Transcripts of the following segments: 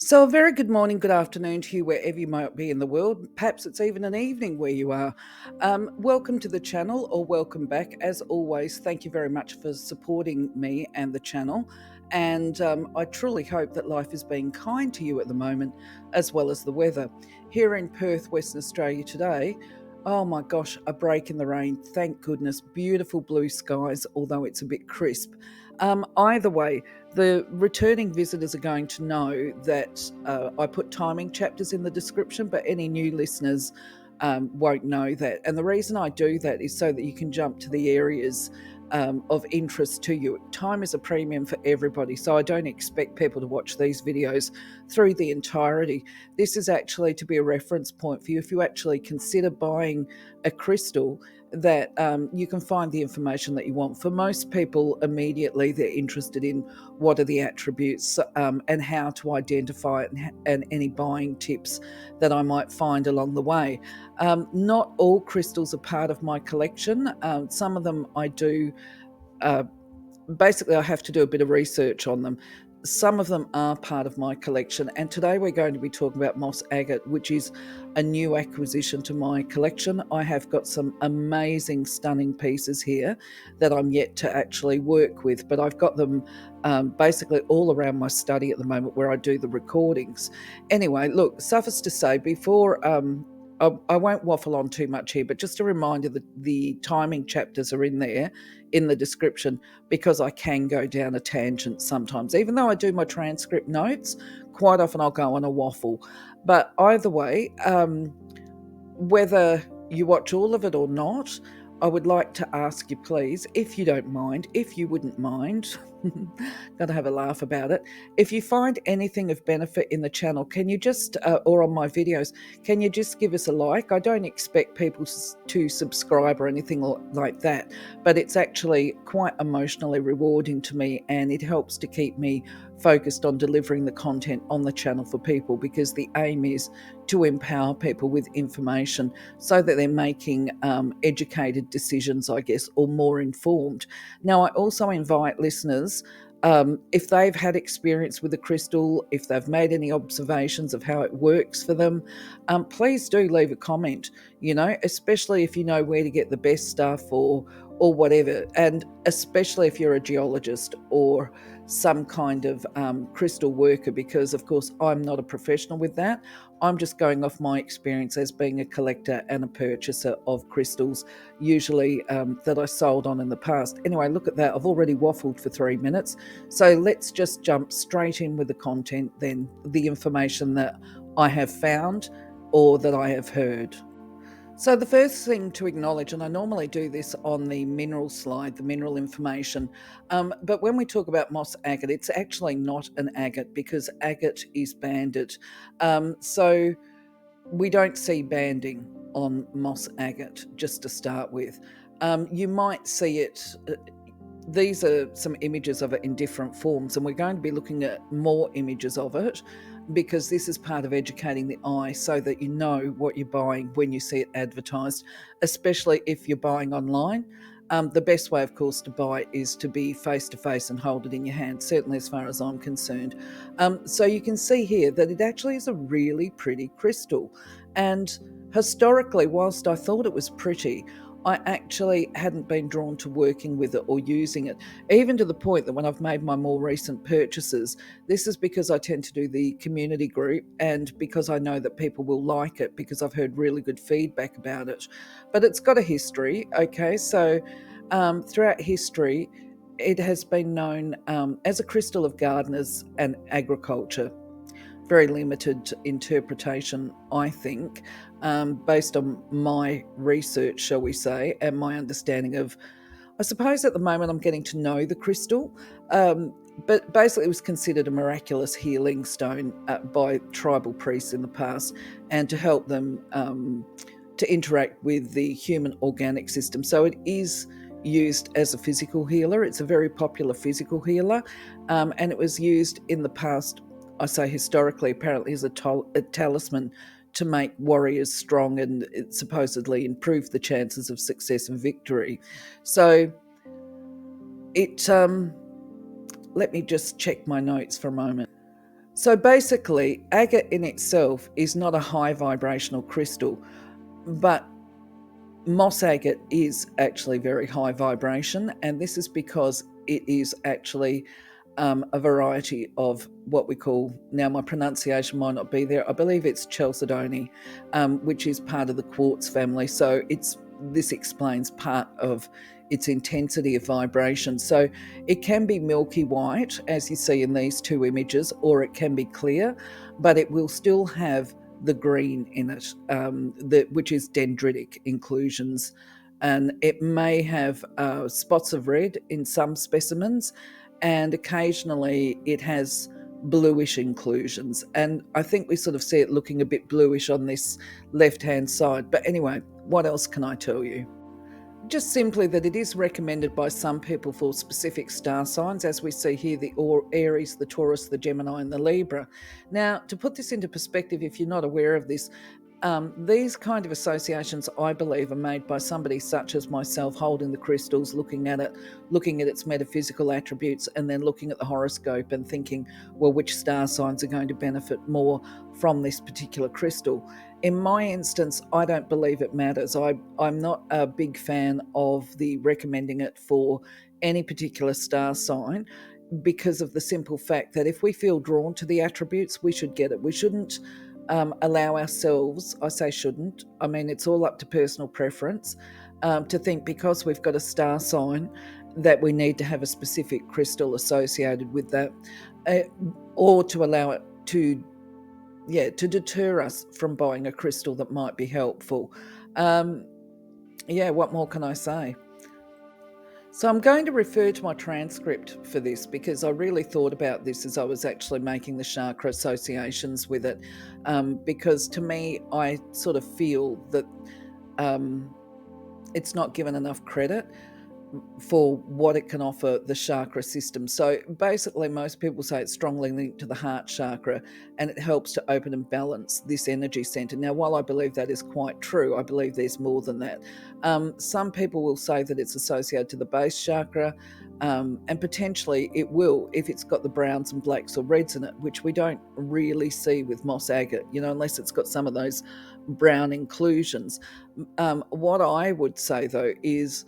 So, a very good morning, good afternoon to you, wherever you might be in the world. Perhaps it's even an evening where you are. Welcome to the channel, or welcome back. As always, thank you very much for supporting me and the channel. And I truly hope that life is being kind to you at the moment, as well as the weather. Here in Perth, Western Australia today, oh my gosh, a break in the rain. Thank goodness. Beautiful blue skies, although it's a bit crisp. Either way, the returning visitors are going to know that I put timing chapters in the description, but any new listeners won't know that. And the reason I do that is so that you can jump to the areas of interest to you. Time is a premium for everybody, so I don't expect people to watch these videos through the entirety. This is actually to be a reference point for you if you actually consider buying a crystal, that you can find the information that you want. For most people, immediately they're interested in what are the attributes and how to identify it, and any buying tips that I might find along the way. Not all crystals are part of my collection. Some of them I do. Basically, I have to do a bit of research on them. Some of them are part of my collection, and today we're going to be talking about MOSS Agate, which is a new acquisition to my collection. I have got some amazing, stunning pieces here that I'm yet to actually work with, but I've got them basically all around my study at the moment where I do the recordings. Anyway, look, suffice to say, before I won't waffle on too much here, but just a reminder that the timing chapters are in there in the description, because I can go down a tangent sometimes. Even though I do my transcript notes, quite often I'll go on a waffle. But either way, whether you watch all of it or not, I would like to ask you, please, if you don't mind, if you wouldn't mind, going to have a laugh about it. If you find anything of benefit in the channel, can you just, or on my videos, can you just give us a like? I don't expect people to subscribe or anything like that, but it's actually quite emotionally rewarding to me, and it helps to keep me focused on delivering the content on the channel for people, because the aim is to empower people with information so that they're making educated decisions, I guess, or more informed. Now, I also invite listeners, if they've had experience with the crystal, if they've made any observations of how it works for them, please do leave a comment, especially if you know where to get the best stuff or whatever, and especially if you're a geologist or some kind of crystal worker, because of course I'm not a professional with that. I'm just going off my experience as being a collector and a purchaser of crystals, usually that I sold on in the past. Anyway, look at that. I've already waffled for 3 minutes. So let's just jump straight in with the content then, the information that I have found or that I have heard. So the first thing to acknowledge, and I normally do this on the mineral slide, the mineral information, but when we talk about MOSS agate, it's actually not an agate, because agate is banded. So we don't see banding on MOSS agate, just to start with. You might see it. These are some images of it in different forms, and we're going to be looking at more images of it, because this is part of educating the eye so that you know what you're buying when you see it advertised, especially if you're buying online. The best way, of course, to buy is to be face-to-face and hold it in your hand, certainly as far as I'm concerned. So you can see here that it actually is a really pretty crystal. And historically, whilst I thought it was pretty, I actually hadn't been drawn to working with it or using it, even to the point that when I've made my more recent purchases, this is because I tend to do the community group, and because I know that people will like it, because I've heard really good feedback about it. But it's got a history, okay? So throughout history, it has been known as a crystal of gardeners and agriculture. Very limited interpretation, I think, based on my research, shall we say, and my understanding of, I suppose at the moment I'm getting to know the crystal, but basically it was considered a miraculous healing stone by tribal priests in the past, and to help them to interact with the human organic system. So it is used as a physical healer. It's a very popular physical healer, and it was used in the past, I say historically, apparently as a talisman to make warriors strong, and it supposedly improved the chances of success and victory. So it, let me just check my notes for a moment. So basically, agate in itself is not a high vibrational crystal, but moss agate is actually very high vibration, and this is because it is actually a variety of what we call, now my pronunciation might not be there, I believe it's chalcedony, which is part of the quartz family. So this explains part of its intensity of vibration. So it can be milky white, as you see in these two images, or it can be clear, but it will still have the green in it, which is dendritic inclusions. And it may have spots of red in some specimens, and occasionally it has bluish inclusions. And I think we sort of see it looking a bit bluish on this left-hand side. But anyway, what else can I tell you? Just simply that it is recommended by some people for specific star signs, as we see here, the Aries, the Taurus, the Gemini, and the Libra. Now, to put this into perspective, if you're not aware of this, these kind of associations, I believe, are made by somebody such as myself, holding the crystals, looking at it, looking at its metaphysical attributes, and then looking at the horoscope and thinking, well, which star signs are going to benefit more from this particular crystal. In my instance, I don't believe it matters. I'm not a big fan of the recommending it for any particular star sign, because of the simple fact that if we feel drawn to the attributes, we should get it. We shouldn't allow ourselves, I say shouldn't, I mean it's all up to personal preference, to think because we've got a star sign that we need to have a specific crystal associated with that, or to allow it to deter us from buying a crystal that might be helpful. What more can I say? So I'm going to refer to my transcript for this, because I really thought about this as I was actually making the chakra associations with it, because to me, I sort of feel that it's not given enough credit for what it can offer the chakra system. So basically, most people say it's strongly linked to the heart chakra, and it helps to open and balance this energy center. Now, while I believe that is quite true, I believe there's more than that. Some people will say that it's associated to the base chakra, and potentially it will if it's got the browns and blacks or reds in it, which we don't really see with moss agate, unless it's got some of those brown inclusions. What I would say, though, is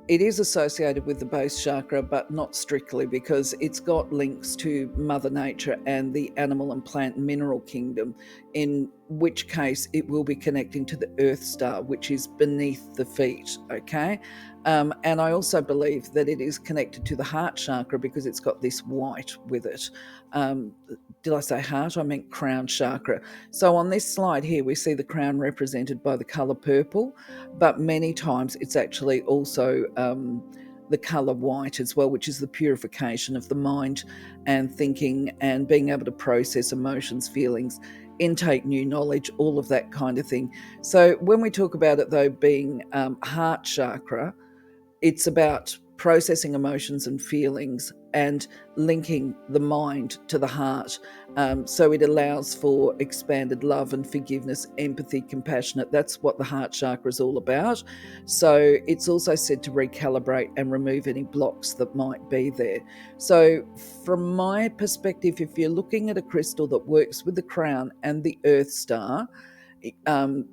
it is associated with the base chakra, but not strictly, because it's got links to Mother Nature and the animal and plant and mineral kingdom, in which case it will be connecting to the Earth star, which is beneath the feet, okay? And I also believe that it is connected to the heart chakra because it's got this white with it. Did I say heart? I meant crown chakra. So on this slide here, we see the crown represented by the colour purple, but many times it's actually also the colour white as well, which is the purification of the mind and thinking and being able to process emotions, feelings, intake new knowledge, all of that kind of thing. So when we talk about it, though, being heart chakra, it's about processing emotions and feelings and linking the mind to the heart. So it allows for expanded love and forgiveness, empathy, compassionate. That's what the heart chakra is all about. So it's also said to recalibrate and remove any blocks that might be there. So from my perspective, if you're looking at a crystal that works with the crown and the earth star,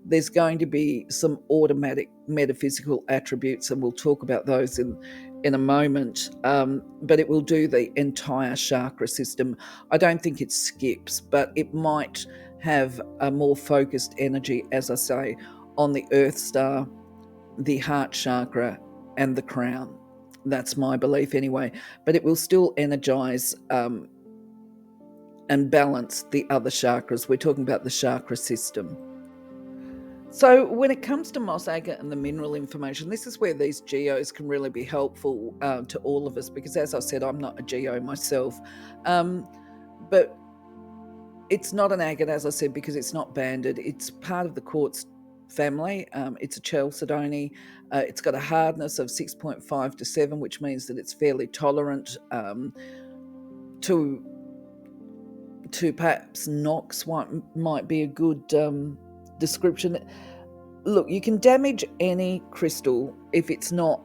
there's going to be some automatic metaphysical attributes, and we'll talk about those in a moment, but it will do the entire chakra system. I don't think it skips, but it might have a more focused energy, as I say, on the earth star, the heart chakra, and the crown. That's my belief anyway, but it will still energize and balance the other chakras. We're talking about the chakra system. So when it comes to moss agate and the mineral information, this is where these geos can really be helpful to all of us, because as I said, I'm not a geo myself. But it's not an agate, as I said, because it's not banded. It's part of the quartz family. It's a chalcedony. It's got a hardness of 6.5 to 7, which means that it's fairly tolerant to perhaps knocks. Might be a good description. Look, you can damage any crystal if it's not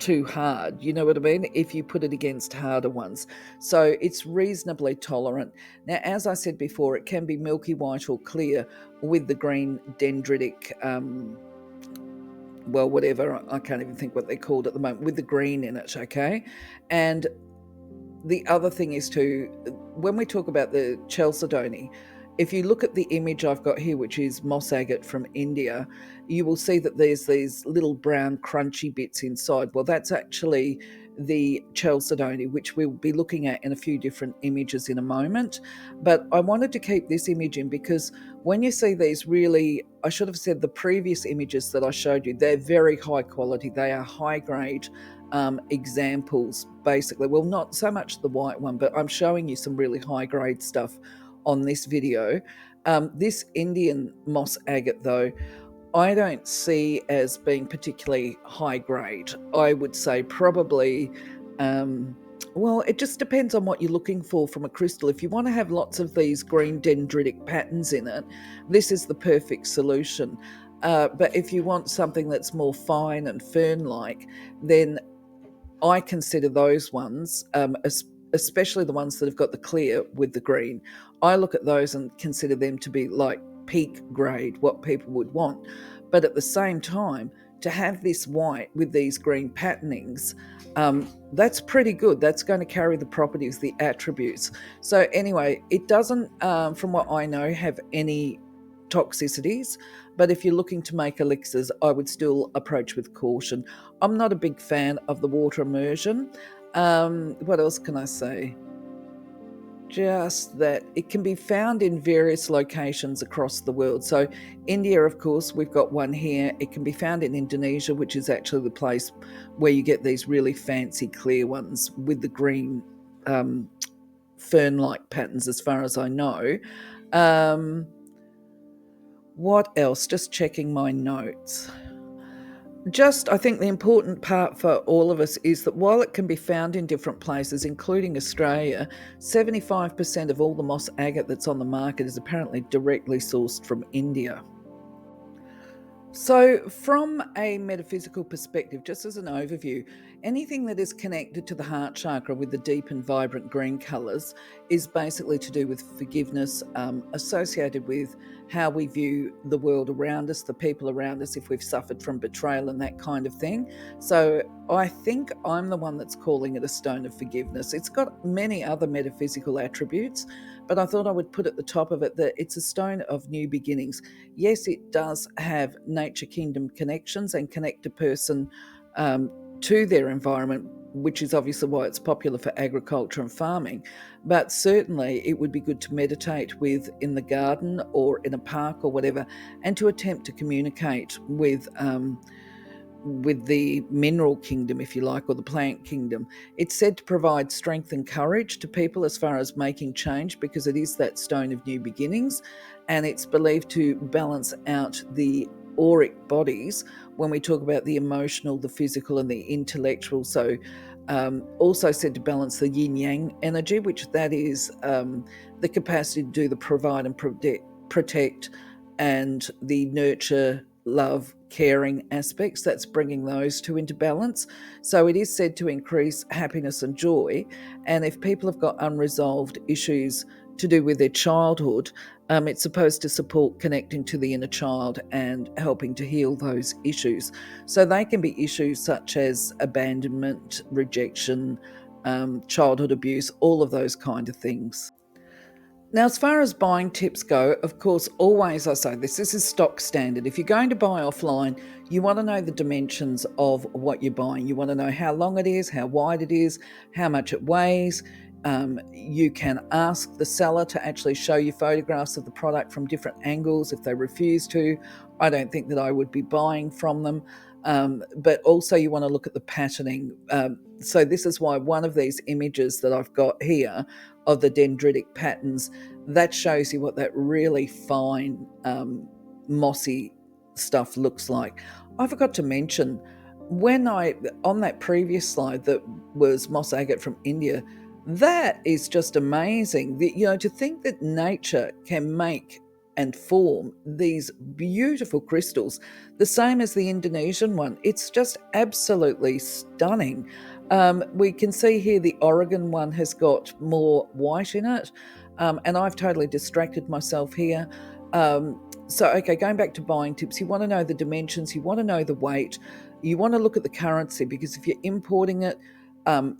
too hard, you know what I mean, if you put it against harder ones. So it's reasonably tolerant. Now, as I said before, it can be milky white or clear with the green dendritic, well, whatever, I can't even think what they're called at the moment, with the green in it, okay? And the other thing is too, when we talk about the chalcedony, if you look at the image I've got here, which is moss agate from India, you will see that there's these little brown crunchy bits inside. Well, that's actually the chalcedony, which we'll be looking at in a few different images in a moment. But I wanted to keep this image in because when you see these really, I should have said the previous images that I showed you, they're very high quality. They are high grade examples, basically. Well, not so much the white one, but I'm showing you some really high grade stuff on this video. This Indian moss agate, though, I don't see as being particularly high grade. I would say probably, well, it just depends on what you're looking for from a crystal. If you want to have lots of these green dendritic patterns in it, this is the perfect solution. But if you want something that's more fine and fern-like, then I consider those ones, especially the ones that have got the clear with the green, I look at those and consider them to be like peak grade, what people would want. But at the same time, to have this white with these green patternings, that's pretty good. That's going to carry the properties, the attributes. So anyway, it doesn't, from what I know, have any toxicities, but if you're looking to make elixirs, I would still approach with caution. I'm not a big fan of the water immersion. What else can I say? Just that it can be found in various locations across the world. So India, of course, we've got one here. It can be found in Indonesia, which is actually the place where you get these really fancy clear ones with the green fern-like patterns, as far as I know. What else? Just checking my notes. I think the important part for all of us is that while it can be found in different places, including Australia, 75% of all the moss agate that's on the market is apparently directly sourced from India. So from a metaphysical perspective, just as an overview, anything that is connected to the heart chakra with the deep and vibrant green colours is basically to do with forgiveness, associated with how we view the world around us, the people around us, if we've suffered from betrayal and that kind of thing. So I think I'm the one that's calling it a stone of forgiveness. It's got many other metaphysical attributes, but I thought I would put at the top of it that it's a stone of new beginnings. Yes, it does have nature kingdom connections and connect a person to their environment, which is obviously why it's popular for agriculture and farming. But certainly it would be good to meditate with in the garden or in a park or whatever, and to attempt to communicate with the mineral kingdom, if you like, or the plant kingdom. It's said to provide strength and courage to people as far as making change, because it is that stone of new beginnings, and it's believed to balance out the auric bodies when we talk about the emotional, the physical, and the intellectual. So also said to balance the yin-yang energy, which that is the capacity to do the provide and protect and the nurture, love, caring aspects. That's bringing those two into balance. So it is said to increase happiness and joy. And if people have got unresolved issues to do with their childhood, it's supposed to support connecting to the inner child and helping to heal those issues. So they can be issues such as abandonment, rejection, childhood abuse, all of those kind of things. Now, as far as buying tips go, of course, always I say this is stock standard. If you're going to buy offline, you want to know the dimensions of what you're buying. You want to know how long it is, how wide it is, how much it weighs. You can ask the seller to actually show you photographs of the product from different angles. If they refuse to, I don't think that I would be buying from them. But also you want to look at the patterning. So this is why one of these images that I've got here of the dendritic patterns, that shows you what that really fine mossy stuff looks like. I forgot to mention, on that previous slide that was moss agate from India, that is just amazing. To think that nature can make and form these beautiful crystals, the same as the Indonesian one. It's just absolutely stunning. We can see here the Oregon one has got more white in it, and I've totally distracted myself here. Okay, going back to buying tips, you want to know the dimensions, you want to know the weight, you want to look at the currency, because if you're importing it,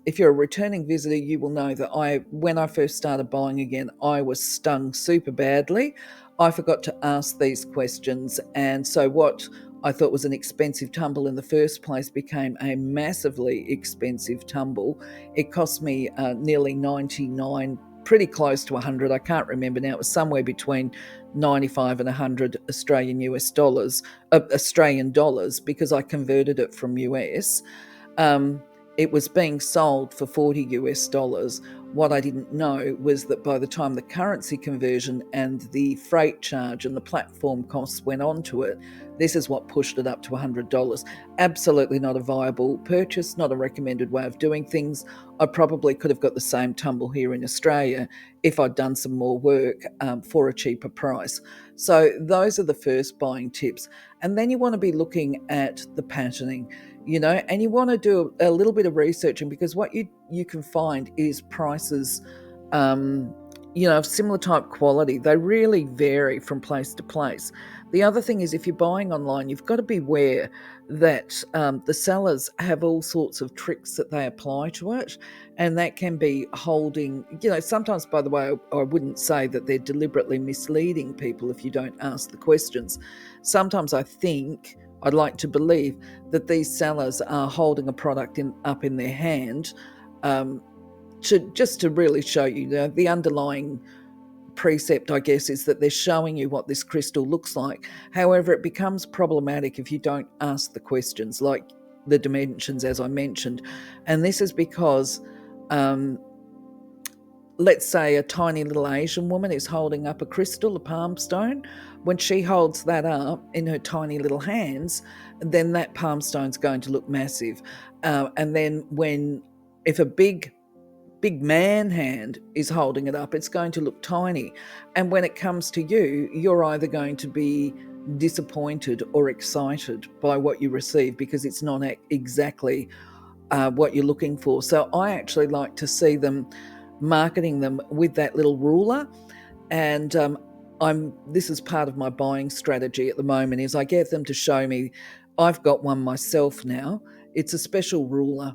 if you're a returning visitor, you will know that when I first started buying again, I was stung super badly. I forgot to ask these questions, and so what I thought was an expensive tumble in the first place became a massively expensive tumble. It cost me nearly 99, pretty close to 100. I can't remember now. It was somewhere between 95 and 100 Australian dollars, because I converted it from US. It was being sold for 40 US dollars. What I didn't know was that by the time the currency conversion and the freight charge and the platform costs went onto it, this is what pushed it up to $100. Absolutely not a viable purchase, not a recommended way of doing things. I probably could have got the same tumble here in Australia if I'd done some more work for a cheaper price. So those are the first buying tips. And then you want to be looking at the patterning, and you want to do a little bit of researching, because what you can find is prices, of similar type quality. They really vary from place to place. The other thing is, if you're buying online, you've got to be aware that the sellers have all sorts of tricks that they apply to it, and that can be holding, sometimes, by the way, I wouldn't say that they're deliberately misleading people if you don't ask the questions. Sometimes I'd like to believe that these sellers are holding a product up in their hand, to really show you, the underlying precept, I guess, is that they're showing you what this crystal looks like. However, it becomes problematic if you don't ask the questions, like the dimensions, as I mentioned. And this is because, let's say a tiny little Asian woman is holding up a crystal, a palm stone. When she holds that up in her tiny little hands, then that palm stone's going to look massive. And then if a big man hand is holding it up, it's going to look tiny. And when it comes to you, you're either going to be disappointed or excited by what you receive, because it's not exactly what you're looking for. So I actually like to see them marketing them with that little ruler. And this is part of my buying strategy at the moment, is I get them to show me. I've got one myself now. It's a special ruler.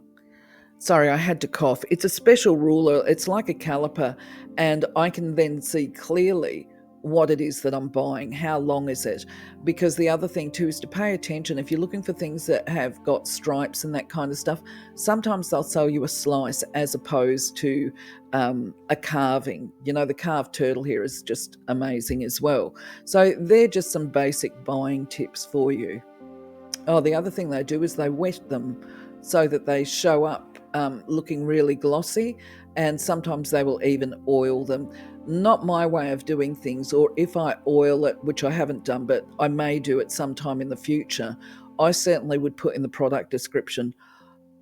Sorry, I had to cough. It's a special ruler. It's like a caliper, and I can then see clearly what it is that I'm buying. How long is it? Because the other thing too is to pay attention. If you're looking for things that have got stripes and that kind of stuff, sometimes they'll sell you a slice as opposed to a carving. The carved turtle here is just amazing as well. So they're just some basic buying tips for you. Oh, the other thing they do is they wet them so that they show up looking really glossy, and sometimes they will even oil them. Not my way of doing things, or if I oil it, which I haven't done, but I may do it sometime in the future, I certainly would put in the product description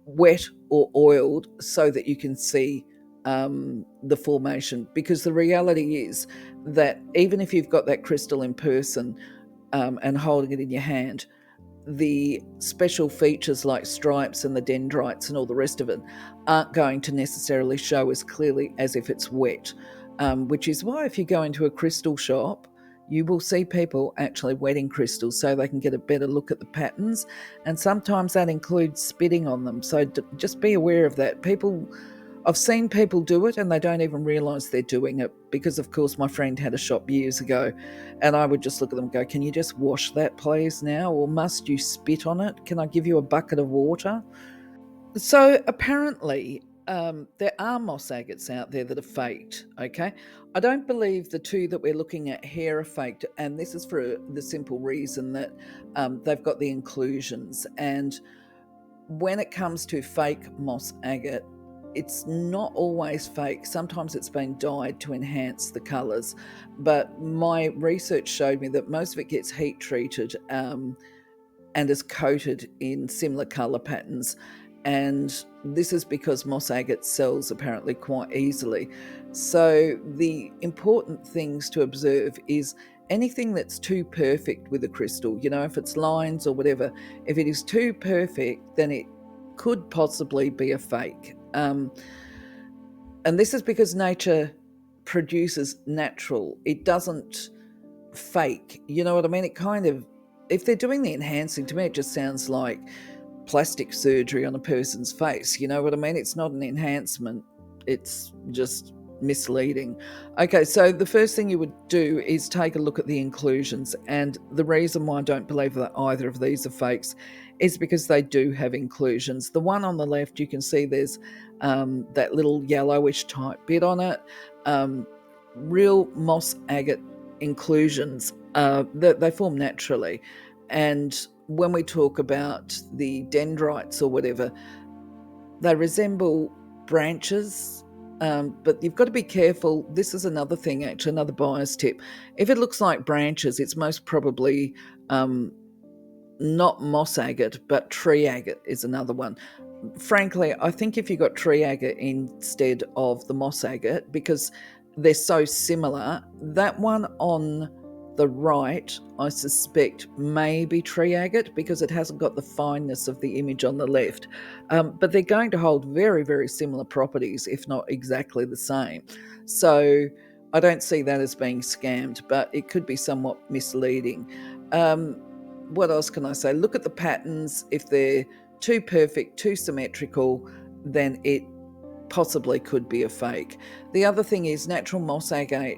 wet or oiled, so that you can see the formation. Because the reality is that even if you've got that crystal in person and holding it in your hand, the special features like stripes and the dendrites and all the rest of it aren't going to necessarily show as clearly as if it's wet, which is why if you go into a crystal shop, you will see people actually wetting crystals so they can get a better look at the patterns, and sometimes that includes spitting on them. So just be aware of that. I've seen people do it and they don't even realise they're doing it, because, of course, my friend had a shop years ago and I would just look at them and go, can you just wash that, please, now? Or must you spit on it? Can I give you a bucket of water? So apparently there are moss agates out there that are faked, okay? I don't believe the two that we're looking at here are faked, and this is for the simple reason that they've got the inclusions. And when it comes to fake moss agate, it's not always fake. Sometimes it's been dyed to enhance the colours. But my research showed me that most of it gets heat treated and is coated in similar colour patterns. And this is because moss agate sells apparently quite easily. So the important things to observe is anything that's too perfect with a crystal, you know, if it's lines or whatever, if it is too perfect, then it could possibly be a fake. And this is because nature produces natural. It doesn't fake. You know what I mean? It kind of, if they're doing the enhancing, to me, it just sounds like plastic surgery on a person's face. You know what I mean? It's not an enhancement. It's just misleading. Okay, so the first thing you would do is take a look at the inclusions. And the reason why I don't believe that either of these are fakes is because they do have inclusions. The one on the left, you can see there's that little yellowish type bit on it. Real moss agate inclusions, that they form naturally. And when we talk about the dendrites or whatever, they resemble branches, but you've got to be careful. This is another thing, actually, another buyer's tip. If it looks like branches, it's most probably not moss agate, but tree agate is another one. Frankly, I think if you got tree agate instead of the moss agate, because they're so similar, that one on the right, I suspect, may be tree agate because it hasn't got the fineness of the image on the left. But they're going to hold very, very similar properties, if not exactly the same. So I don't see that as being scammed, but it could be somewhat misleading. What else can I say? Look at the patterns. If they're too perfect, too symmetrical, then it possibly could be a fake. The other thing is natural moss agate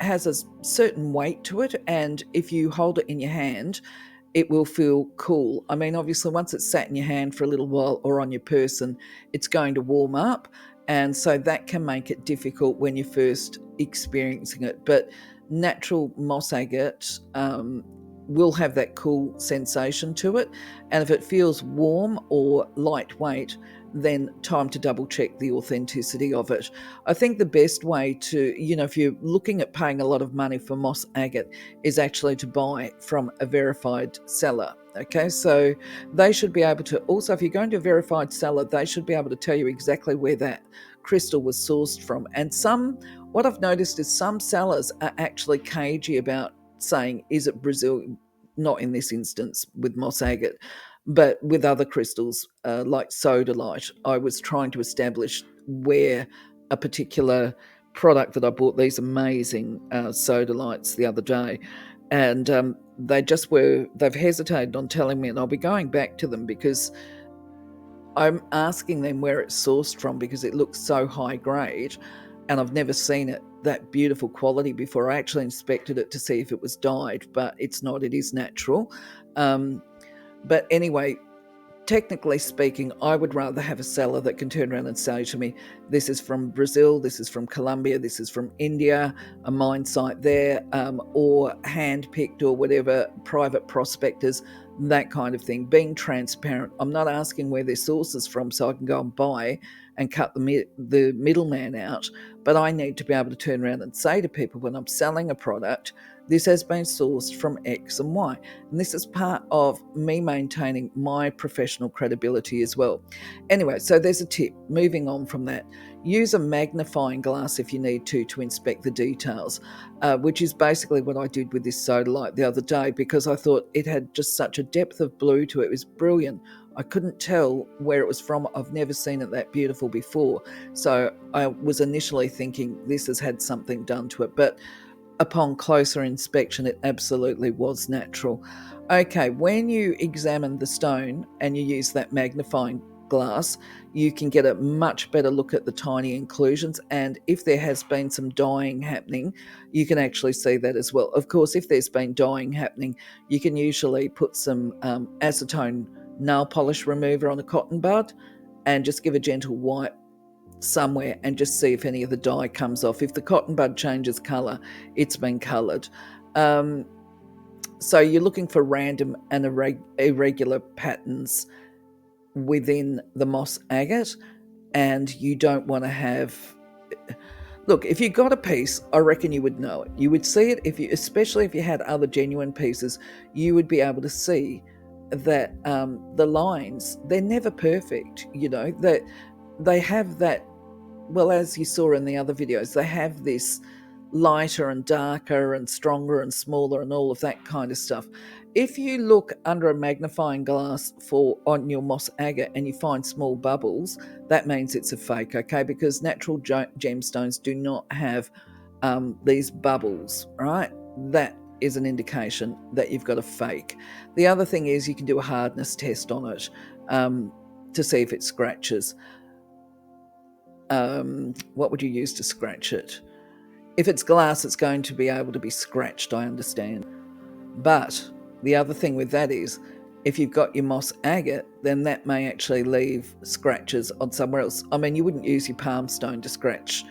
has a certain weight to it, and if you hold it in your hand, it will feel cool. I mean, obviously, once it's sat in your hand for a little while or on your person, it's going to warm up, and so that can make it difficult when you're first experiencing it. But natural moss agate will have that cool sensation to it, and if it feels warm or lightweight, then time to double check the authenticity of it. I think the best way to, if you're looking at paying a lot of money for moss agate, is actually to buy from a verified seller. Okay, so they should be able to, also if you're going to a verified seller, they should be able to tell you exactly where that crystal was sourced from. And what I've noticed is some sellers are actually cagey about saying, is it Brazil? Not in this instance with moss agate, but with other crystals like sodalite. I was trying to establish where a particular product that I bought, these amazing sodalites, the other day, and they've hesitated on telling me, and I'll be going back to them because I'm asking them where it's sourced from because it looks so high grade, and I've never seen it that beautiful quality before. I actually inspected it to see if it was dyed, but it's not. It is natural. But anyway, technically speaking, I would rather have a seller that can turn around and say to me, this is from Brazil, this is from Colombia, this is from India, a mine site there, or hand-picked or whatever, private prospectors, that kind of thing. Being transparent. I'm not asking where their source is from so I can go and buy and cut the middleman out, but I need to be able to turn around and say to people when I'm selling a product, this has been sourced from X and Y. And this is part of me maintaining my professional credibility as well. Anyway, so there's a tip. Moving on from that, use a magnifying glass if you need to inspect the details, which is basically what I did with this sodalite the other day because I thought it had just such a depth of blue to it. It was brilliant. I couldn't tell where it was from. I've never seen it that beautiful before. So I was initially thinking this has had something done to it, but upon closer inspection, it absolutely was natural. Okay, when you examine the stone and you use that magnifying glass, you can get a much better look at the tiny inclusions, and if there has been some dyeing happening, you can actually see that as well. Of course, if there's been dyeing happening, you can usually put some acetone nail polish remover on a cotton bud and just give a gentle wipe somewhere and just see if any of the dye comes off. If the cotton bud changes colour, it's been coloured. So you're looking for random and irregular patterns within the moss agate, and you don't want to have... Look, if you got a piece, I reckon you would know it. You would see it, especially if you had other genuine pieces, you would be able to see that the lines, they're never perfect, that they have that, well, as you saw in the other videos, they have this lighter and darker and stronger and smaller and all of that kind of stuff. If you look under a magnifying glass on your moss agate and you find small bubbles, that means it's a fake, okay? Because natural gemstones do not have these bubbles, right? That is an indication that you've got a fake. The other thing is you can do a hardness test on it to see if it scratches. What would you use to scratch it? If it's glass, it's going to be able to be scratched, I understand. But the other thing with that is, if you've got your moss agate, then that may actually leave scratches on somewhere else. I mean, you wouldn't use your palm stone to scratch,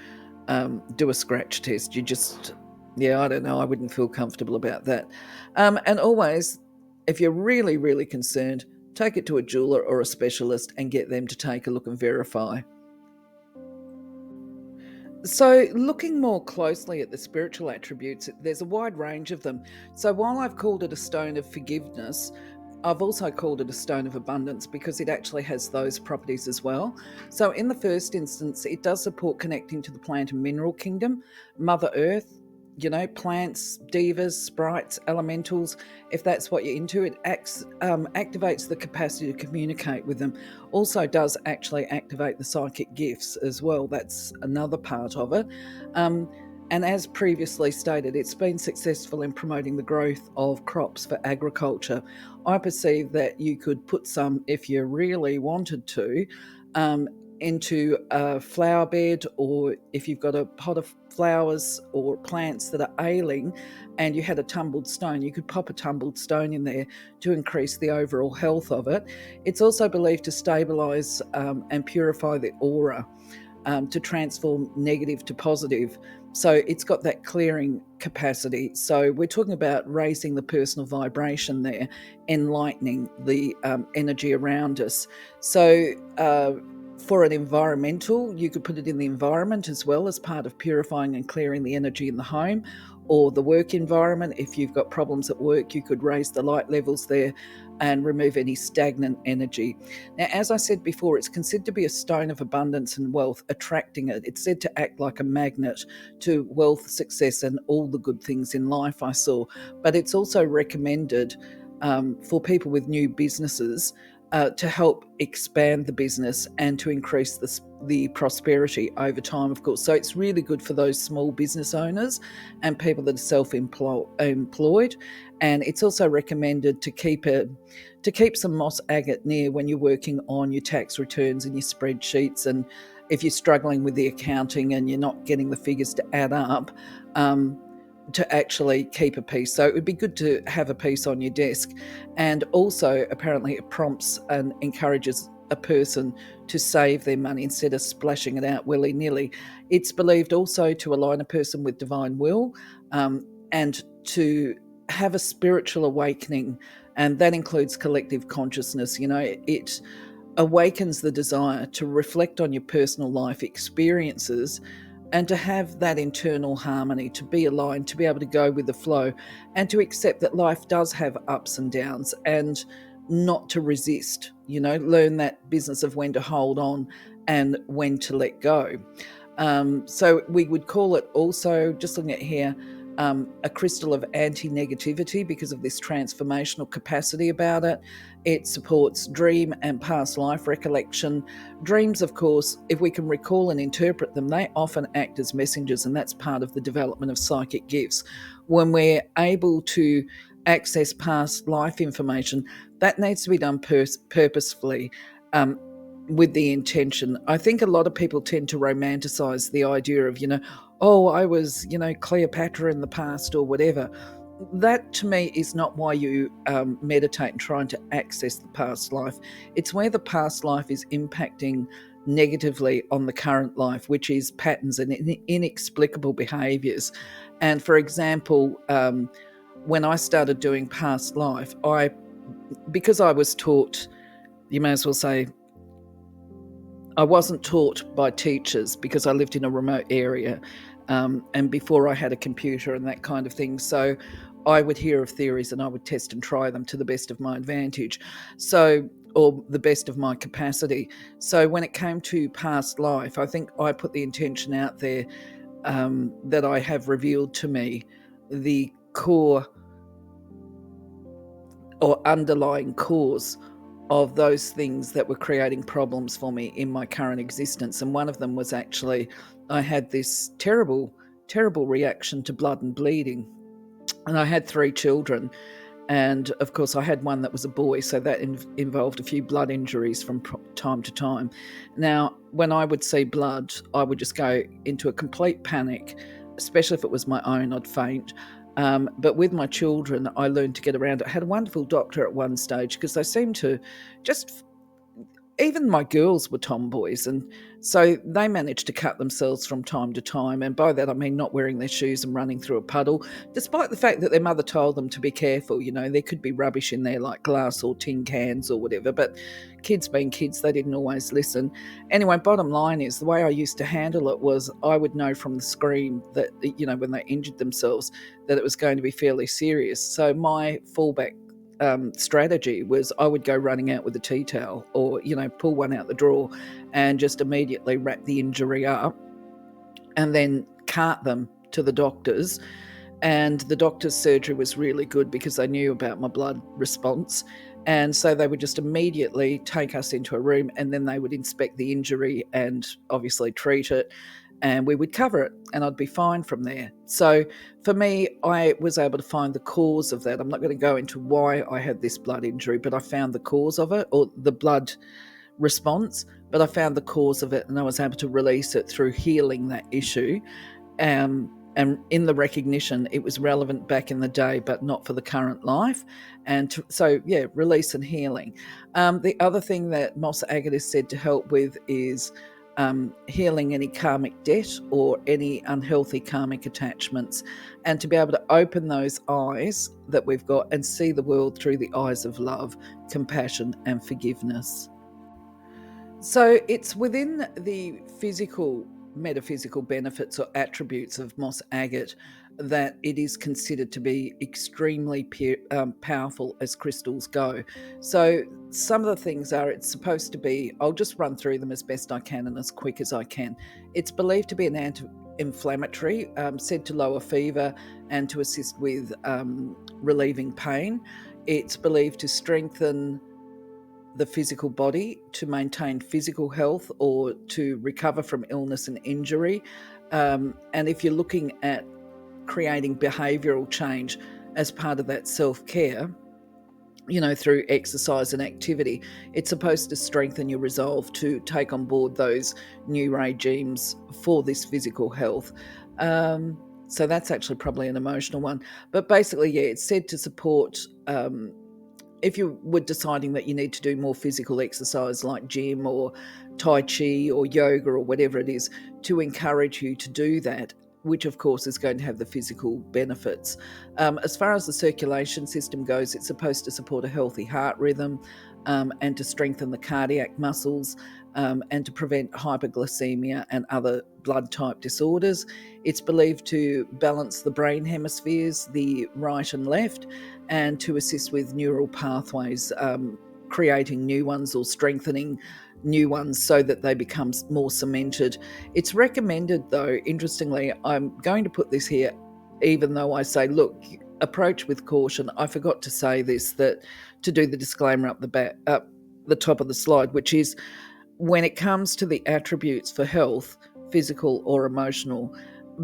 do a scratch test. You just, I don't know. I wouldn't feel comfortable about that. And always, if you're really, really concerned, take it to a jeweler or a specialist and get them to take a look and verify. So, looking more closely at the spiritual attributes, there's a wide range of them. So, while I've called it a stone of forgiveness, I've also called it a stone of abundance because it actually has those properties as well. So, in the first instance, it does support connecting to the plant and mineral kingdom, Mother Earth, plants, divas, sprites, elementals. If that's what you're into, it activates the capacity to communicate with them. Also does actually activate the psychic gifts as well. That's another part of it. And as previously stated, it's been successful in promoting the growth of crops for agriculture. I perceive that you could put some, if you really wanted to, into a flower bed, or if you've got a pot of flowers or plants that are ailing and you had a tumbled stone, you could pop a tumbled stone in there to increase the overall health of it. It's also believed to stabilize and purify the aura, to transform negative to positive. So it's got that clearing capacity. So we're talking about raising the personal vibration there, enlightening the energy around us. So for an environmental, you could put it in the environment as well as part of purifying and clearing the energy in the home or the work environment. If you've got problems at work, you could raise the light levels there and remove any stagnant energy. Now, as I said before, it's considered to be a stone of abundance and wealth, attracting it. It's said to act like a magnet to wealth, success, and all the good things in life, I saw. But it's also recommended for people with new businesses to help expand the business and to increase the prosperity over time, of course. So it's really good for those small business owners and people that are self-employed. And it's also recommended to keep some moss agate near when you're working on your tax returns and your spreadsheets, and if you're struggling with the accounting and you're not getting the figures to add up, to actually keep a piece. So it would be good to have a piece on your desk. And also, apparently, it prompts and encourages a person to save their money instead of splashing it out willy-nilly. It's believed also to align a person with divine will, and to have a spiritual awakening, and that includes collective consciousness. It awakens the desire to reflect on your personal life experiences and to have that internal harmony, to be aligned, to be able to go with the flow, and to accept that life does have ups and downs, and not to resist, learn that business of when to hold on and when to let go. So we would call it also, just looking at here, a crystal of anti-negativity because of this transformational capacity about it. It supports dream and past life recollection. Dreams, of course, if we can recall and interpret them, they often act as messengers, and that's part of the development of psychic gifts. When we're able to access past life information, that needs to be done purposefully, with the intention. I think a lot of people tend to romanticize the idea of, oh, I was, Cleopatra in the past or whatever. That to me is not why you meditate and trying to access the past life. It's where the past life is impacting negatively on the current life, which is patterns and inexplicable behaviors. And for example, when I started doing past life, because I was taught, you may as well say, I wasn't taught by teachers because I lived in a remote area, and before I had a computer and that kind of thing. So I would hear of theories and I would test and try them to the best of my advantage, or the best of my capacity. So when it came to past life, I think I put the intention out there that I have revealed to me the core or underlying cause of those things that were creating problems for me in my current existence. And one of them was actually, I had this terrible reaction to blood and bleeding. And I had 3 children. And of course, I had one that was a boy, so that involved a few blood injuries from time to time. Now, when I would see blood, I would just go into a complete panic, especially if it was my own, I'd faint. But with my children, I learned to get around it. I had a wonderful doctor at one stage because they seemed to just, even my girls were tomboys, and so they managed to cut themselves from time to time. And by that, I mean not wearing their shoes and running through a puddle, despite the fact that their mother told them to be careful. You know, there could be rubbish in there like glass or tin cans or whatever, but kids being kids, they didn't always listen. Anyway, bottom line is, the way I used to handle it was I would know from the scream that, you know, when they injured themselves, that it was going to be fairly serious. So my fallback strategy was I would go running out with a tea towel, or, you know, pull one out the drawer and just immediately wrap the injury up and then cart them to the doctors. And the doctor's surgery was really good because they knew about my blood response. And so they would just immediately take us into a room, and then they would inspect the injury and obviously treat it, and we would cover it, and I'd be fine from there. So for me, I was able to find the cause of that. I'm not going to go into why I had this blood injury, but I found the cause of it, or the blood response, but I found the cause of it, and I was able to release it through healing that issue. And in the recognition, it was relevant back in the day, but not for the current life. And so, yeah, release and healing. The other thing that MOSS AGATE is said to help with is healing any karmic debt or any unhealthy karmic attachments, and to be able to open those eyes that we've got and see the world through the eyes of love, compassion, and forgiveness. So it's within the metaphysical benefits or attributes of MOSS AGATE that it is considered to be extremely powerful as crystals go. So some of the things are, it's supposed to be, I'll just run through them as best I can and as quick as I can. It's believed to be an anti-inflammatory, said to lower fever and to assist with relieving pain. It's believed to strengthen the physical body, to maintain physical health or to recover from illness and injury. And if you're looking at creating behavioural change as part of that self-care, you know, through exercise and activity, it's supposed to strengthen your resolve to take on board those new regimes for this physical health. So that's actually probably an emotional one. But basically, yeah, it's said to support, if you were deciding that you need to do more physical exercise like gym or Tai Chi or yoga or whatever it is, to encourage you to do that, which of course is going to have the physical benefits. As far as the circulation system goes, it's supposed to support a healthy heart rhythm, and to strengthen the cardiac muscles, and to prevent hyperglycemia and other blood type disorders. It's believed to balance the brain hemispheres, the right and left, and to assist with neural pathways, creating new ones or strengthening new ones so that they become more cemented. It's recommended, though, interestingly, I'm going to put this here, even though I say, look, approach with caution. I forgot to say this, that to do the disclaimer up the top of the slide, which is, when it comes to the attributes for health, physical or emotional,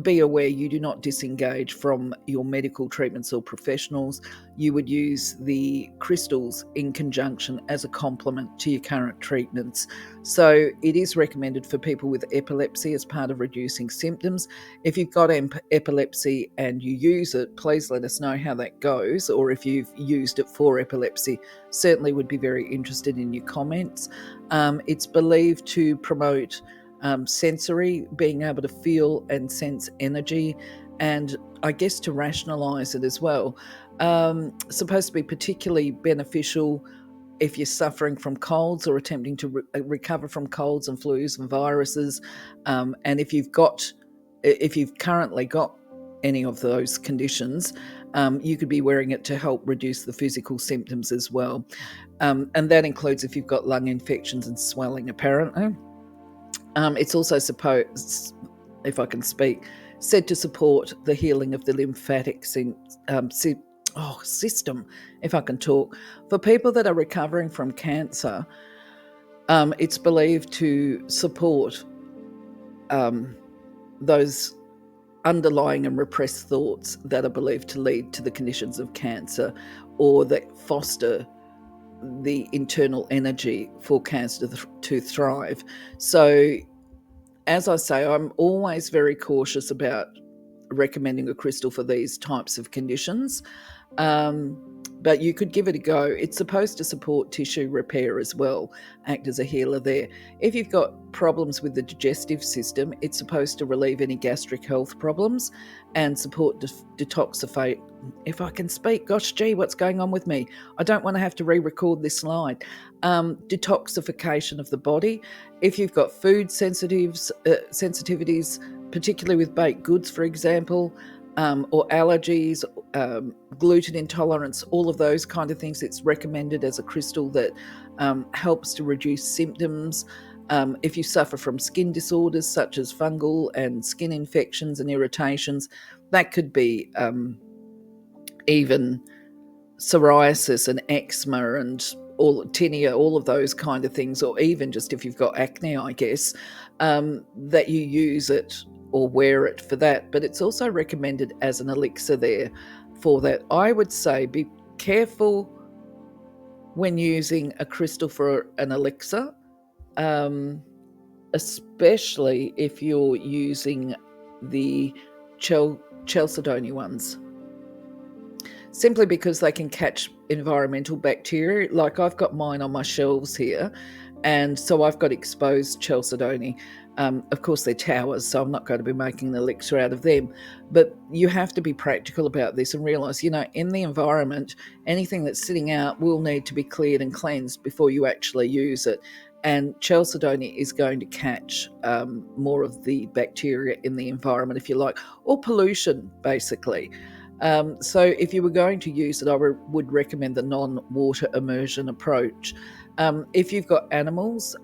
be aware you do not disengage from your medical treatments or professionals. You would use the crystals in conjunction as a complement to your current treatments. So it is recommended for people with epilepsy as part of reducing symptoms. If you've got epilepsy and you use it, please let us know how that goes, or if you've used it for epilepsy. Certainly would be very interested in your comments. It's believed to promote sensory, being able to feel and sense energy, and I guess to rationalize it as well. Supposed to be particularly beneficial if you're suffering from colds or attempting to recover from colds and flus and viruses, and if you've currently got any of those conditions, you could be wearing it to help reduce the physical symptoms as well, and that includes if you've got lung infections and swelling, apparently. It's also supposed, if I can speak, said to support the healing of the lymphatic system, if I can talk. For people that are recovering from cancer, it's believed to support those underlying and repressed thoughts that are believed to lead to the conditions of cancer, or that foster the internal energy for cancer to thrive. So, as I say, I'm always very cautious about recommending a crystal for these types of conditions. But you could give it a go. It's supposed to support tissue repair as well, act as a healer there. If you've got problems with the digestive system, it's supposed to relieve any gastric health problems and support detoxify. If I can speak, gosh gee, what's going on with me? I don't want to have to re-record this slide. Detoxification of the body. If you've got food sensitivities, particularly with baked goods, for example, or allergies, gluten intolerance, all of those kind of things, it's recommended as a crystal that helps to reduce symptoms. If you suffer from skin disorders such as fungal and skin infections and irritations, that could be even psoriasis and eczema and tinea, all of those kind of things, or even just if you've got acne, I guess, that you use it or wear it for that. But it's also recommended as an elixir there for that. I would say be careful when using a crystal for an elixir, especially if you're using the chalcedony ones, simply because they can catch environmental bacteria. Like I've got mine on my shelves here, and so I've got exposed chalcedony. Of course, they're towers, so I'm not going to be making an elixir out of them. But you have to be practical about this and realise, in the environment, anything that's sitting out will need to be cleared and cleansed before you actually use it. And chalcedony is going to catch more of the bacteria in the environment, if you like, or pollution, basically. So if you were going to use it, I would recommend the non-water immersion approach. If you've got animals,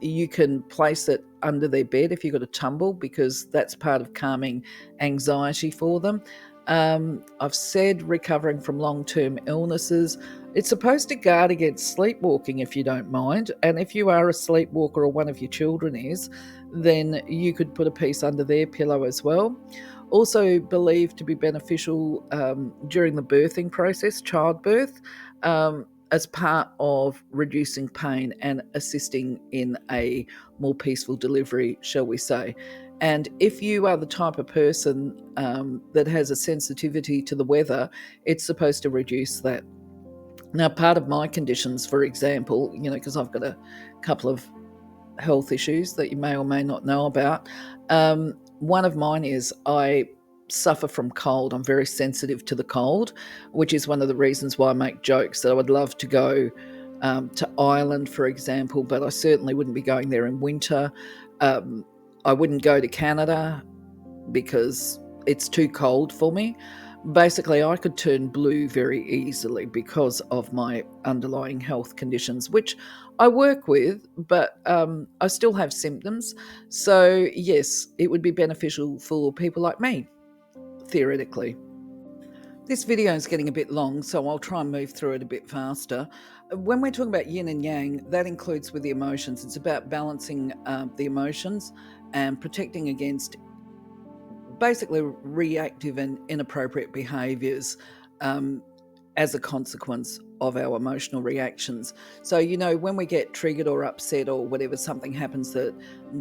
you can place it under their bed if you've got a tumble, because that's part of calming anxiety for them. I've said recovering from long-term illnesses. It's supposed to guard against sleepwalking, if you don't mind. And if you are a sleepwalker or one of your children is, then you could put a piece under their pillow as well. Also believed to be beneficial during the birthing process, childbirth, as part of reducing pain and assisting in a more peaceful delivery, shall we say. And if you are the type of person that has a sensitivity to the weather, it's supposed to reduce that. Now, part of my conditions, for example, because I've got a couple of health issues that you may or may not know about, one of mine is I suffer from cold. I'm very sensitive to the cold, which is one of the reasons why I make jokes that I would love to go to Ireland, for example, but I certainly wouldn't be going there in winter. I wouldn't go to Canada because it's too cold for me. Basically, I could turn blue very easily because of my underlying health conditions, which I work with, but I still have symptoms. So, yes, it would be beneficial for people like me, theoretically. This video is getting a bit long, so I'll try and move through it a bit faster. When we're talking about yin and yang, that includes with the emotions. It's about balancing the emotions and protecting against basically reactive and inappropriate behaviours as a consequence of our emotional reactions. So, when we get triggered or upset or whatever, something happens that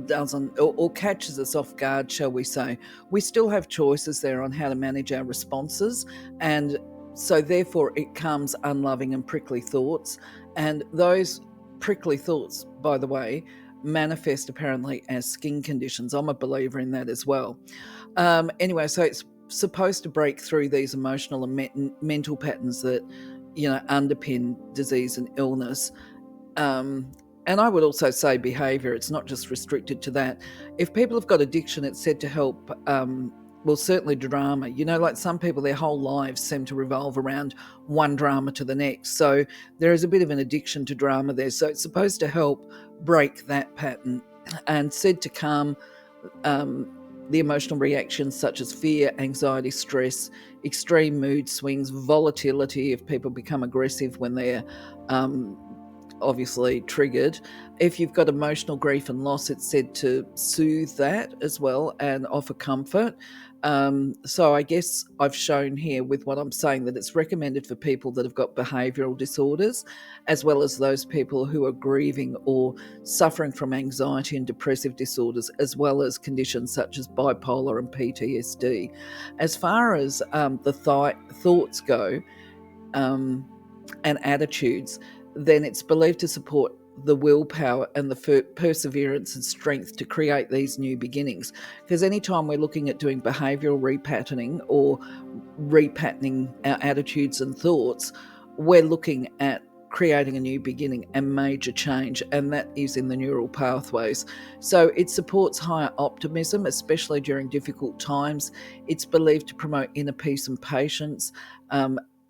doesn't or catches us off guard, shall we say, we still have choices there on how to manage our responses. And so therefore it comes unloving and prickly thoughts. And those prickly thoughts, by the way, manifest apparently as skin conditions. I'm a believer in that as well. Anyway, so it's supposed to break through these emotional and mental patterns that underpin disease and illness. And I would also say behaviour. It's not just restricted to that. If people have got addiction, it's said to help. Well, certainly drama. Like some people, their whole lives seem to revolve around one drama to the next. So there is a bit of an addiction to drama there. So it's supposed to help break that pattern, and said to calm the emotional reactions such as fear, anxiety, stress, extreme mood swings, volatility if people become aggressive when they're obviously triggered. If you've got emotional grief and loss, it's said to soothe that as well and offer comfort. So I guess I've shown here with what I'm saying that it's recommended for people that have got behavioural disorders, as well as those people who are grieving or suffering from anxiety and depressive disorders, as well as conditions such as bipolar and PTSD. As far as the thoughts go, and attitudes, then it's believed to support the willpower and the perseverance and strength to create these new beginnings. Because anytime we're looking at doing behavioural repatterning or repatterning our attitudes and thoughts, we're looking at creating a new beginning and major change, and that is in the neural pathways. So it supports higher optimism, especially during difficult times. It's believed to promote inner peace and patience,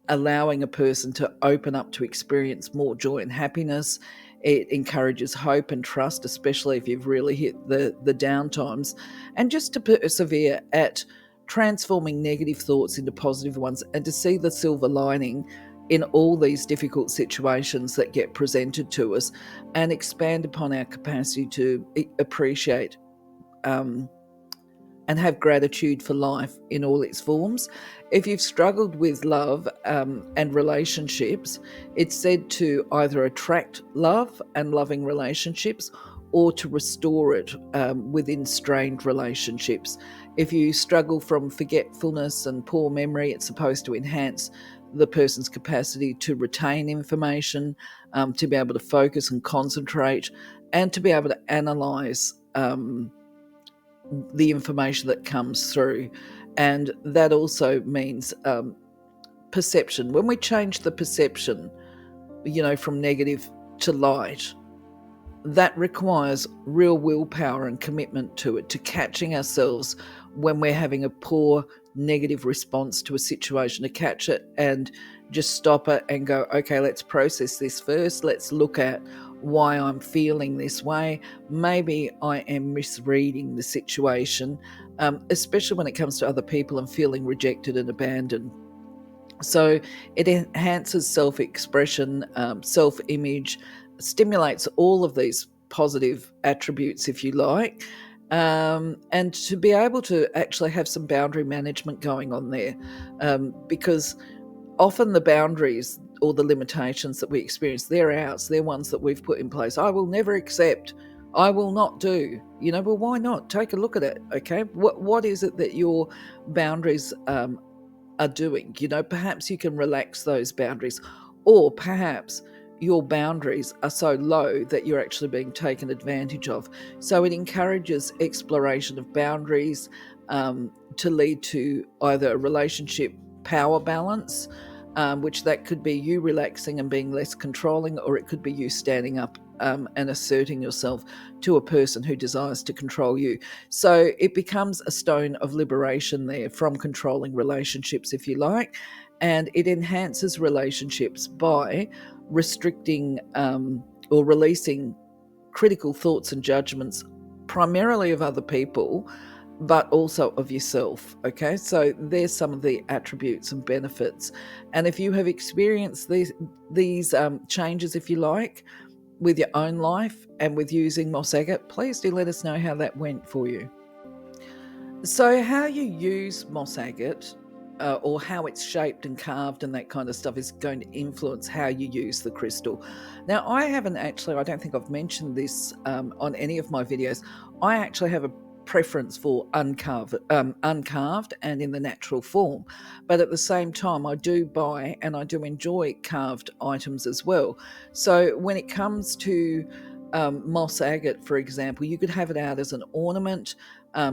allowing a person to open up to experience more joy and happiness. It encourages hope and trust, especially if you've really hit the down times, and just to persevere at transforming negative thoughts into positive ones and to see the silver lining in all these difficult situations that get presented to us, and expand upon our capacity to appreciate and have gratitude for life in all its forms. If you've struggled with love and relationships, it's said to either attract love and loving relationships or to restore it within strained relationships. If you struggle from forgetfulness and poor memory, it's supposed to enhance the person's capacity to retain information, to be able to focus and concentrate, and to be able to analyse the information that comes through. And that also means perception. When we change the perception, from negative to light, that requires real willpower and commitment to it, to catching ourselves when we're having a poor negative response to a situation, to catch it and just stop it and go, okay, let's process this first. Let's look at why I'm feeling this way. Maybe I am misreading the situation, especially when it comes to other people and feeling rejected and abandoned. So it enhances self-expression, self-image, stimulates all of these positive attributes, if you like, and to be able to actually have some boundary management going on there, because often the boundaries or the limitations that we experience, they're ours, they're ones that we've put in place. I will never accept, I will not do, well, why not? Take a look at it, okay? What is it that your boundaries are doing? Perhaps you can relax those boundaries, or perhaps your boundaries are so low that you're actually being taken advantage of. So it encourages exploration of boundaries to lead to either a relationship power balance, which that could be you relaxing and being less controlling, or it could be you standing up and asserting yourself to a person who desires to control you. So it becomes a stone of liberation there from controlling relationships, if you like, and it enhances relationships by restricting or releasing critical thoughts and judgments, primarily of other people, but also of yourself. Okay, so there's some of the attributes and benefits. And if you have experienced these changes, if you like, with your own life and with using MOSS Agate, please do let us know how that went for you. So how you use MOSS Agate, or how it's shaped and carved and that kind of stuff, is going to influence how you use the crystal. Now, I don't think I've mentioned this on any of my videos. I actually have a preference for uncarved and in the natural form, but at the same time I do buy and I do enjoy carved items as well. So when it comes to MOSS Agate, for example, you could have it out as an ornament.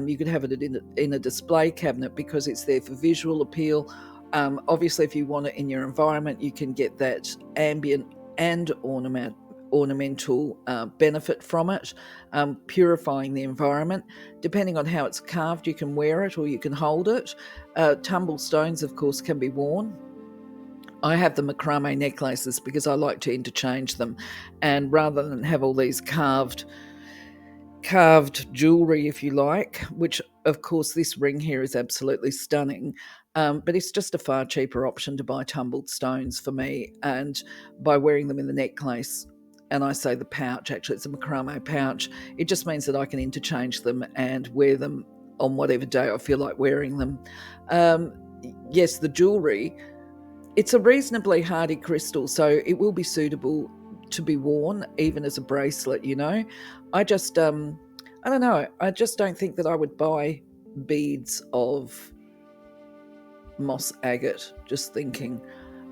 You could have it in a display cabinet because it's there for visual appeal. Obviously, if you want it in your environment, you can get that ambient and ornamental benefit from it, purifying the environment. Depending on how it's carved, you can wear it or you can hold it. Tumble stones, of course, can be worn. I have the macrame necklaces because I like to interchange them, and rather than have all these carved carved jewelry, if you like, which of course this ring here is absolutely stunning, but it's just a far cheaper option to buy tumbled stones for me. And by wearing them in the necklace, and I say the pouch, actually it's a macrame pouch, it just means that I can interchange them and wear them on whatever day I feel like wearing them. Yes, the jewelry, it's a reasonably hardy crystal, so it will be suitable to be worn even as a bracelet, you know. I just I don't know, I just don't think that I would buy beads of moss agate, just thinking.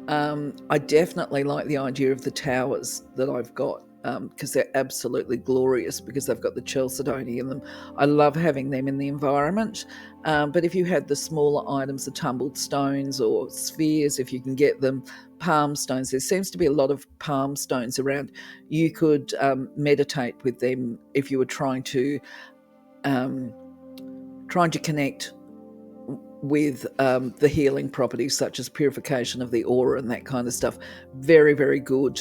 I definitely like the idea of the towers that I've got, because they're absolutely glorious because they've got the chalcedony in them. I love having them in the environment. But if you had the smaller items, the tumbled stones or spheres, if you can get them, palm stones, there seems to be a lot of palm stones around. You could meditate with them if you were trying to connect with the healing properties such as purification of the aura and that kind of stuff. Very, very good.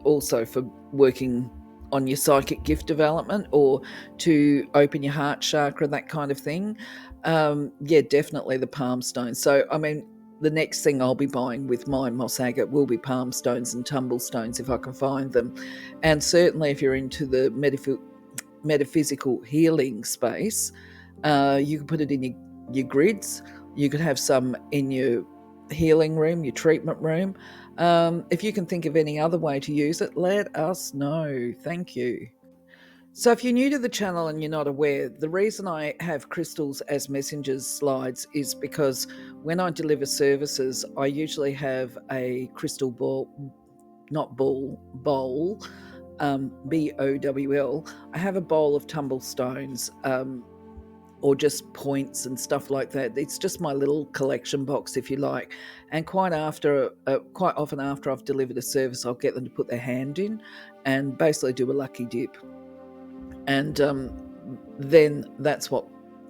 Also for working on your psychic gift development or to open your heart chakra, that kind of thing. Yeah, definitely the palm stones. So, I mean, the next thing I'll be buying with my moss agate will be palm stones and tumble stones if I can find them. And certainly if you're into the metaphysical healing space, you can put it in your grids. You could have some in your healing room, your treatment room. If you can think of any other way to use it, let us know. Thank you. So if you're new to the channel and you're not aware, the reason I have crystals as messengers slides is because when I deliver services, I usually have a crystal bowl, bowl, BOWL. I have a bowl of tumble stones, or just points and stuff like that. It's just my little collection box, if you like. And quite often after I've delivered a service, I'll get them to put their hand in and basically do a lucky dip. And then that's what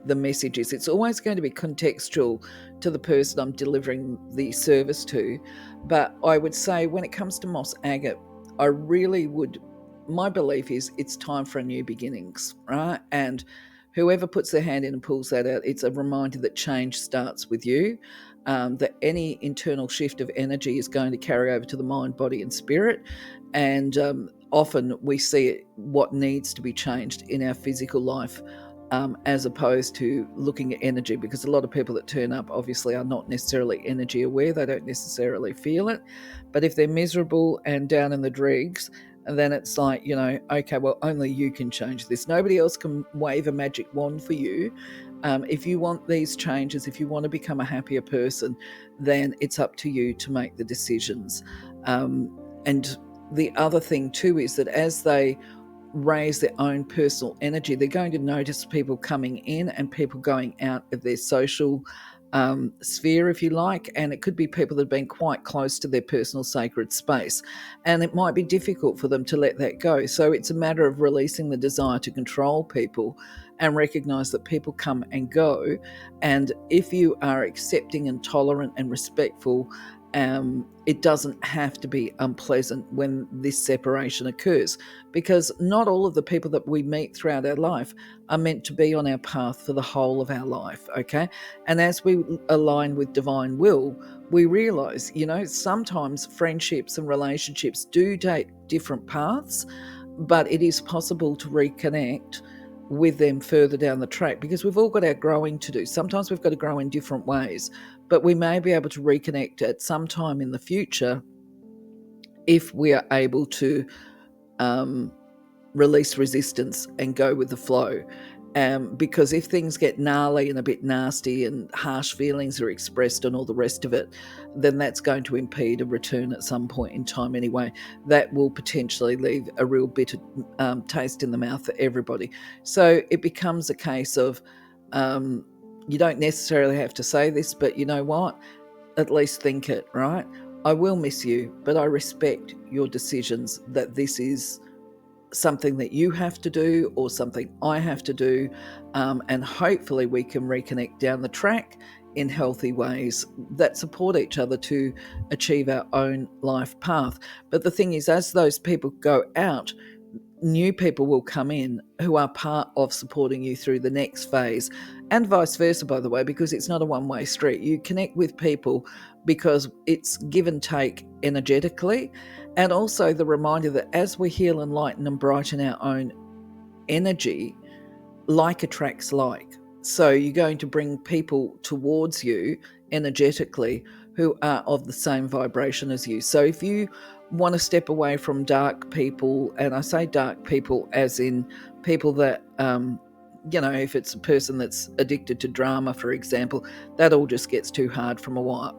the message is. It's always going to be contextual to the person I'm delivering the service to. But I would say when it comes to moss agate, my belief is it's time for a new beginnings, right? And whoever puts their hand in and pulls that out, it's a reminder that change starts with you, that any internal shift of energy is going to carry over to the mind, body, and spirit. And often we see what needs to be changed in our physical life, as opposed to looking at energy, because a lot of people that turn up obviously are not necessarily energy aware. They don't necessarily feel it. But if they're miserable and down in the dregs, and then it's like, okay, well, only you can change this. Nobody else can wave a magic wand for you. If you want these changes, if you want to become a happier person, then it's up to you to make the decisions. And the other thing too is that as they raise their own personal energy, they're going to notice people coming in and people going out of their social sphere, if you like, and it could be people that have been quite close to their personal sacred space, and it might be difficult for them to let that go. So it's a matter of releasing the desire to control people and recognize that people come and go, and if you are accepting and tolerant and respectful, it doesn't have to be unpleasant when this separation occurs, because not all of the people that we meet throughout our life are meant to be on our path for the whole of our life, okay? And as we align with divine will, we realize, sometimes friendships and relationships do take different paths, but it is possible to reconnect with them further down the track, because we've all got our growing to do. Sometimes we've got to grow in different ways, but we may be able to reconnect at some time in the future if we are able to release resistance and go with the flow. Because if things get gnarly and a bit nasty and harsh feelings are expressed and all the rest of it, then that's going to impede a return at some point in time anyway. That will potentially leave a real bitter taste in the mouth for everybody. So it becomes a case of, you don't necessarily have to say this, but you know what? At least think it, right? I will miss you, but I respect your decisions that this is something that you have to do or something I have to do, and hopefully we can reconnect down the track in healthy ways that support each other to achieve our own life path. But the thing is, as those people go out, new people will come in who are part of supporting you through the next phase, and vice versa, by the way, because it's not a one-way street. You connect with people because it's give and take energetically, and also the reminder that as we heal and lighten and brighten our own energy, like attracts like. So you're going to bring people towards you energetically who are of the same vibration as you. So if you want to step away from dark people, and I say dark people as in people that, if it's a person that's addicted to drama, for example, that all just gets too hard from a while,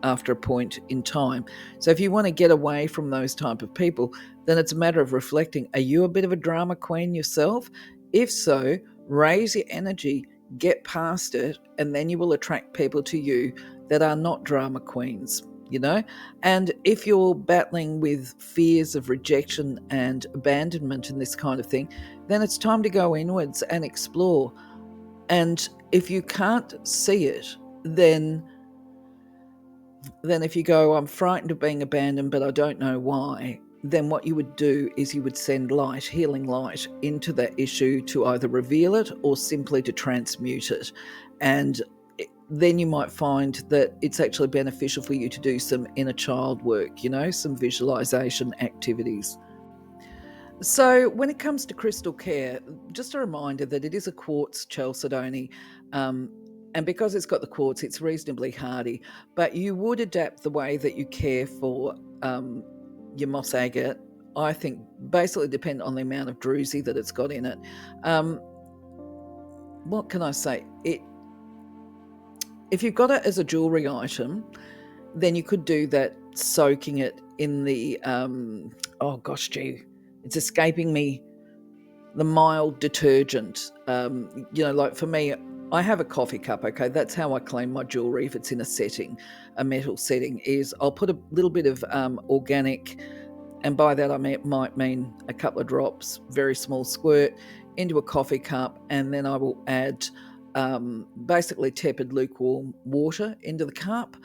after a point in time. So if you want to get away from those type of people, then it's a matter of reflecting. Are you a bit of a drama queen yourself? If so, raise your energy, get past it, and then you will attract people to you that are not drama queens, And if you're battling with fears of rejection and abandonment and this kind of thing, then it's time to go inwards and explore. And if you can't see it, then if you go, I'm frightened of being abandoned, but I don't know why, then what you would do is you would send light, healing light, into that issue to either reveal it or simply to transmute it. And then you might find that it's actually beneficial for you to do some inner child work, some visualization activities. So when it comes to crystal care, just a reminder that it is a quartz chalcedony, and because it's got the quartz, it's reasonably hardy, but you would adapt the way that you care for your moss agate, I think, basically depend on the amount of druzy that it's got in it. What can I say? If you've got it as a jewelry item, then you could do that soaking it in the, it's escaping me, the mild detergent. Like for me, I have a coffee cup, okay? That's how I clean my jewelry if it's in a metal setting, is I'll put a little bit of organic, and by that I might mean a couple of drops, very small squirt, into a coffee cup, and then I will add basically tepid lukewarm water into the cup,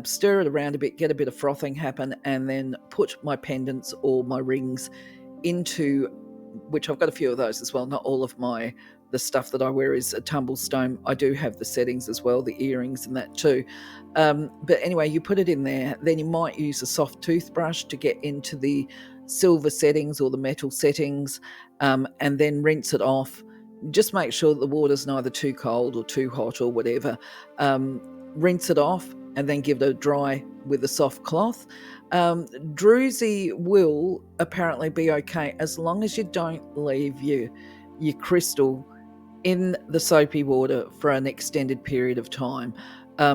stir it around a bit, get a bit of frothing happen, and then put my pendants or my rings into, which I've got a few of those as well. Not all of the stuff that I wear is a tumblestone. I do have the settings as well, the earrings and that too. But anyway, you put it in there, then you might use a soft toothbrush to get into the silver settings or the metal settings, and then rinse it off. Just make sure that the water's neither too cold or too hot or whatever. Rinse it off and then give it a dry with a soft cloth. Druzy will apparently be okay as long as you don't leave your crystal in the soapy water for an extended period of time.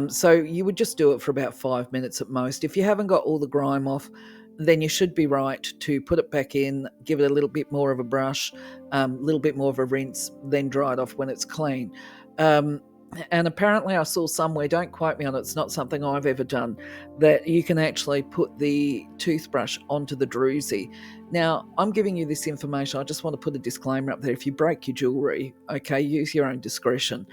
So you would just do it for about 5 minutes at most. If you haven't got all the grime off, then you should be right to put it back in, give it a little bit more of a brush, a little bit more of a rinse, then dry it off when it's clean. And apparently I saw somewhere, don't quote me on it, it's not something I've ever done, that you can actually put the toothbrush onto the druzy. Now, I'm giving you this information. I just want to put a disclaimer up there. If you break your jewelry, okay, use your own discretion.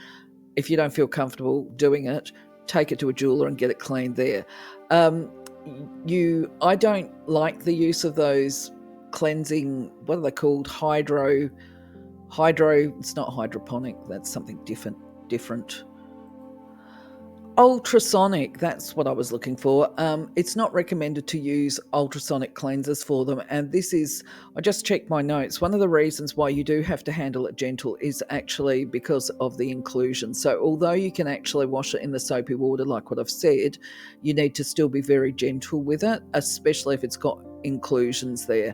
If you don't feel comfortable doing it, take it to a jeweler and get it cleaned there. I don't like the use of those cleansing, what are they called? Hydro, it's not hydroponic, that's something different. Ultrasonic, that's what I was looking for. It's not recommended to use ultrasonic cleansers for them. And I just checked my notes. One of the reasons why you do have to handle it gentle is actually because of the inclusion. So although you can actually wash it in the soapy water, like what I've said, you need to still be very gentle with it, especially if it's got inclusions there.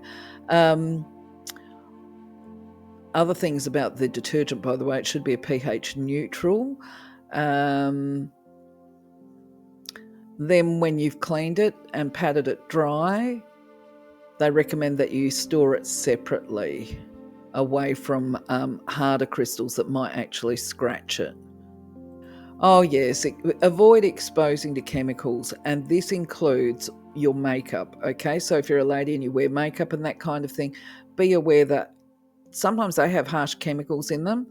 Other things about the detergent, by the way, it should be a pH neutral. Then when you've cleaned it and patted it dry, they recommend that you store it separately away from harder crystals that might actually scratch it. Oh yes, avoid exposing to chemicals, and this includes your makeup, okay? So if you're a lady and you wear makeup and that kind of thing, be aware that sometimes they have harsh chemicals in them.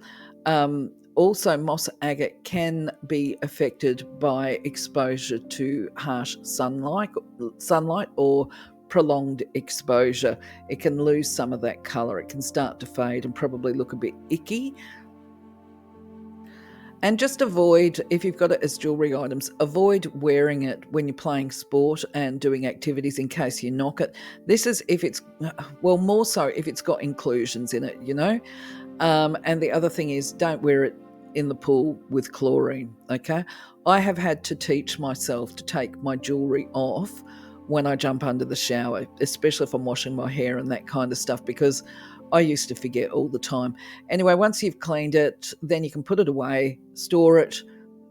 Also, moss agate can be affected by exposure to harsh sunlight or prolonged exposure, it can lose some of that colour. It can start to fade and probably look a bit icky. And just avoid, if you've got it as jewellery items, avoid wearing it when you're playing sport and doing activities in case you knock it. This is if it's, well, more so if it's got inclusions in it, you know. And the other thing is, don't wear it in the pool with chlorine, okay? I have had to teach myself to take my jewellery off when I jump under the shower, especially if I'm washing my hair and that kind of stuff, because I used to forget all the time. Anyway, once you've cleaned it, then you can put it away, store it.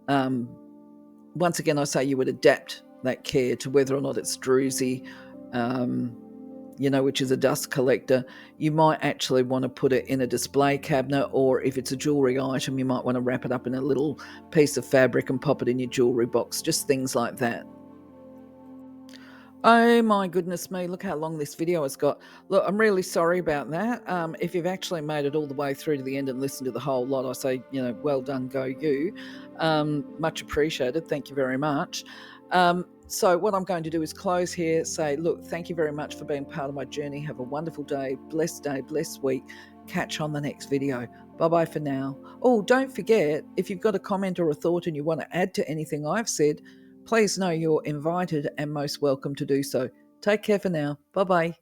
Once again, I say you would adapt that care to whether or not it's druzy, which is a dust collector. You might actually want to put it in a display cabinet, or if it's a jewellery item, you might want to wrap it up in a little piece of fabric and pop it in your jewellery box, just things like that. Oh my goodness me, look how long this video has got. Look, I'm really sorry about that. If you've actually made it all the way through to the end and listened to the whole lot, I say, well done, go you. Much appreciated. Thank you very much. So what I'm going to do is close here, say, look, thank you very much for being part of my journey. Have a wonderful day, blessed week. Catch you on the next video. Bye-bye for now. Oh, don't forget, if you've got a comment or a thought and you want to add to anything I've said, please know you're invited and most welcome to do so. Take care for now. Bye-bye.